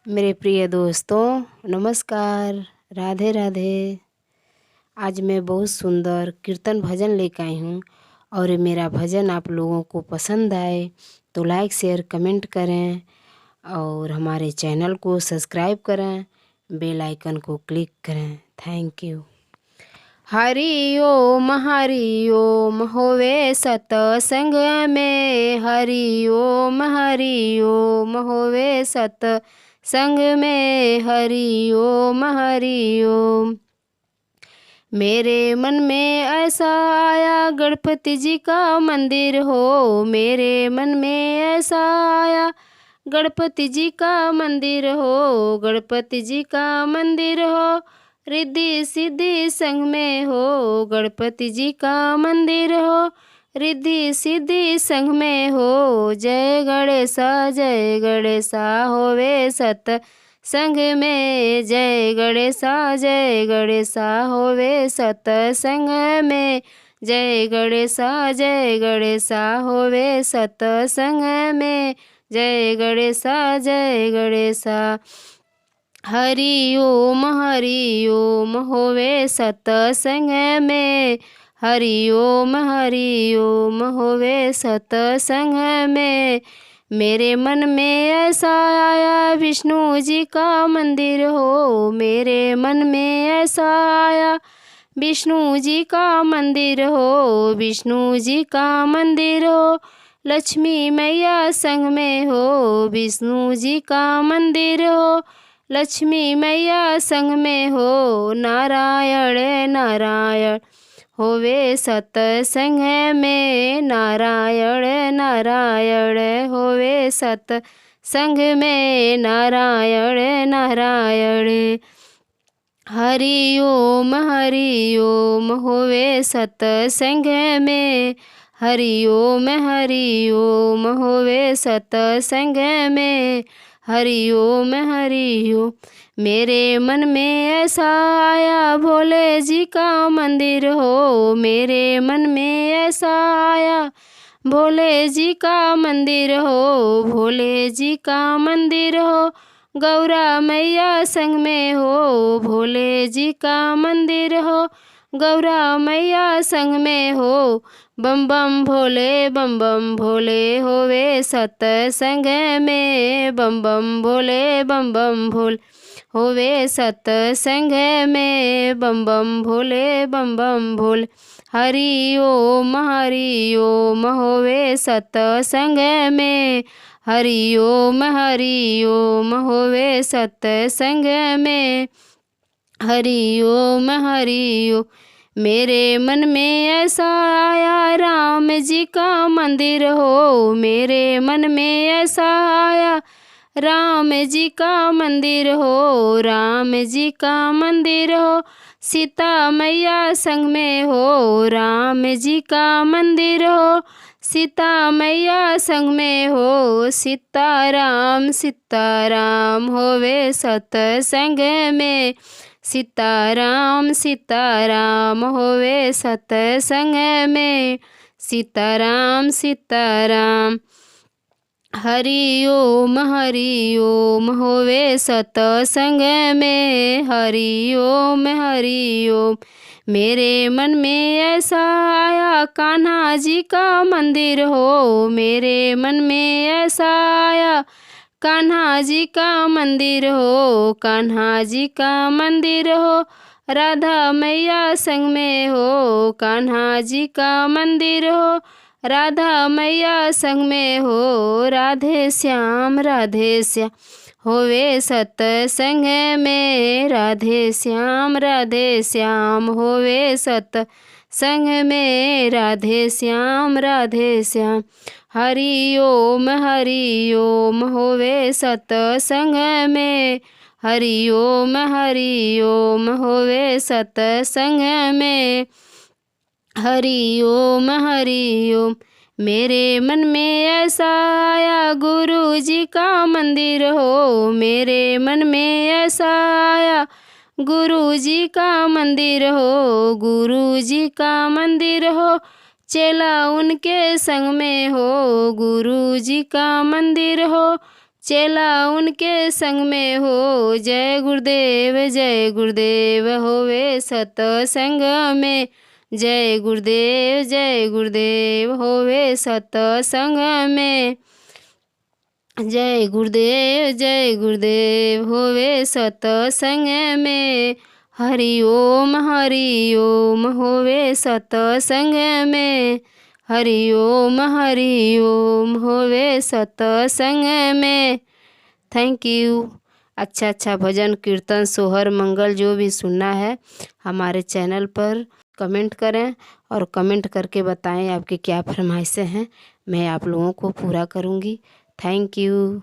मेरे प्रिय दोस्तों, नमस्कार। राधे राधे। आज मैं बहुत सुंदर कीर्तन भजन लेकर आई हूँ और मेरा भजन आप लोगों को पसंद आए तो लाइक शेयर कमेंट करें और हमारे चैनल को सब्सक्राइब करें, बेल आइकन को क्लिक करें। Thank you. हरि ओम होवे सतसंग में, हरि ओम होवे सतसंग में, हरि ओम। मेरे मन में ऐसा आया गणपति जी का मंदिर हो, मेरे मन में ऐसा आया गणपति जी का मंदिर हो, गणपति जी का मंदिर हो, रिद्धि सिद्धि संग में हो, गणपति जी का मंदिर हो, रिद्धि सिद्धि संग में हो। जय गणेशा होवे सत संग में, जय गणेशा होवे सतसंग में, जय गणेशा होवे सतसंग में, जय गणेशा। हरि ओम होवे सतसंग में, हरि ओम होवे सतसंग में। मेरे मन में ऐसा आया विष्णु जी का मंदिर हो, मेरे मन में ऐसा आया विष्णु जी का मंदिर हो, विष्णु जी का मंदिर हो, लक्ष्मी मैया संग में हो, विष्णु जी का मंदिर हो, लक्ष्मी मैया संग में हो। नारायण होवे सतसंग में, नारायण होवे सतसंग में, नारायण। हरि ओम होवे सतसंग में, हरि ओम होवे सतसंग में, हरि ओम। मेरे मन में ऐसा आया भोले जी का मंदिर हो, मेरे मन में ऐसा आया भोले जी का मंदिर हो, भोले जी का मंदिर हो, गौरा मैया संग में हो, भोले जी का मंदिर हो, गौरा मैया संग में हो। बम बम भोले होवे सतसंग में, बम बम भोले होवे सतसंग में, बम बम भोले। हरि ओम होवे सतसंग में, हरि ओम होवे सतसंग में, हरि ओम। मेरे मन में ऐसा आया राम जी का मंदिर हो, मेरे मन में ऐसा आया राम जी का मंदिर हो, राम जी का मंदिर हो, सीता मैया संग में हो, राम जी का मंदिर हो, सीता मैया संग में हो। सीताराम होवे सतसंग में, सीताराम होवे सतसंग में, सीताराम। हरि ओम होवे सतसंग में, हरि ओम। मेरे मन में ऐसा आया कान्हा जी का मंदिर हो, मेरे मन में ऐसा आया कान्हा जी का मंदिर हो, कान्हा जी का मंदिर हो, राधा मैया संग में हो, कान्हा जी का मंदिर हो, राधा मैया संग में हो। राधे श्याम होवे सतसंग में, राधे श्याम होवे सतसंग में, राधे श्याम। हरि ओम होवे सतसंग में, हरि ओम होवे सतसंग में, हरि ओम। मेरे मन में ऐसा आया गुरु जी का मंदिर हो, मेरे मन में ऐसा आया गुरु जी का मंदिर हो, गुरु जी का मंदिर हो, चेला उनके संग में हो, गुरु जी का मंदिर हो, चेला उनके संग में हो। जय गुरुदेव होवे सतसंग में। जय गुरुदेव होवे सतसंग में। जय गुरुदेव होवे सतसंग में। हरि ओम होवे सतसंग में। हरि ओम होवे सतसंग में। Thank you. अच्छा भजन कीर्तन सोहर मंगल जो भी सुनना है हमारे चैनल पर कमेंट करें और कमेंट करके बताएं आपकी क्या फरमाइशें हैं। मैं आप लोगों को पूरा करूँगी। Thank you.